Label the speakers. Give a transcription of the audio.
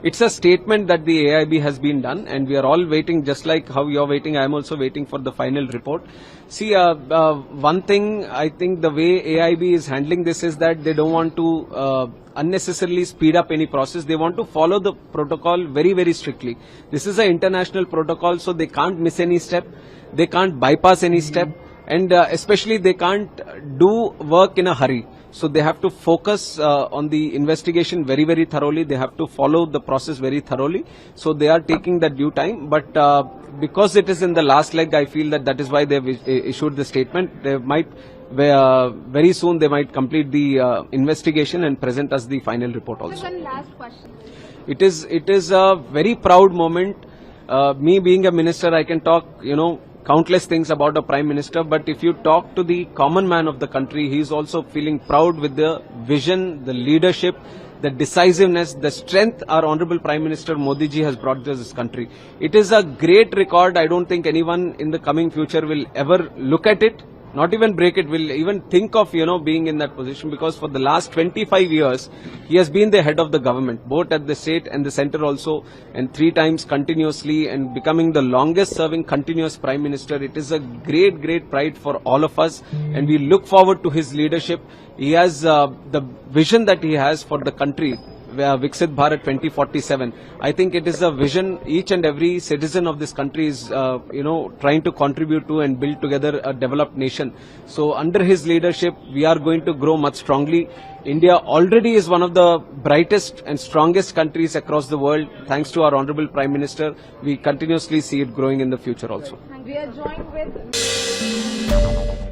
Speaker 1: it's a statement that the AIB has been done, and we are all waiting, just like how you're waiting, I am also waiting for the final report. See, one thing, I think the way AIB is handling this is that they don't want to unnecessarily speed up any process. They want to follow the protocol very, very strictly. This is an international protocol, so they can't miss any step. They can't bypass any step. And especially they can't do work in a hurry. So they have to focus on the investigation very, very thoroughly. They have to follow the process very thoroughly. So they are taking that due time. But because it is in the last leg, I feel that is why they have issued the statement. They might, very soon they might complete the investigation and present us the final report also.
Speaker 2: One last question.
Speaker 1: It is a very proud moment. Me being a minister, I can talk, countless things about a prime minister, but if you talk to the common man of the country, he is also feeling proud with the vision, the leadership, the decisiveness, the strength our Honorable Prime Minister Modi ji has brought to this country. It is a great record. I don't think anyone in the coming future will ever look at it, not even break it, will even think of, being in that position, because for the last 25 years, he has been the head of the government, both at the state and the center also, and 3 times continuously, and becoming the longest serving continuous prime minister. It is a great, great pride for all of us, and we look forward to his leadership. He has the vision that he has for the country, Viksit Bharat 2047. I think it is a vision each and every citizen of this country is, trying to contribute to and build together a developed nation. So under his leadership, we are going to grow much strongly. India already is one of the brightest and strongest countries across the world. Thanks to our Honorable Prime Minister, we continuously see it growing in the future also.
Speaker 2: We are joined with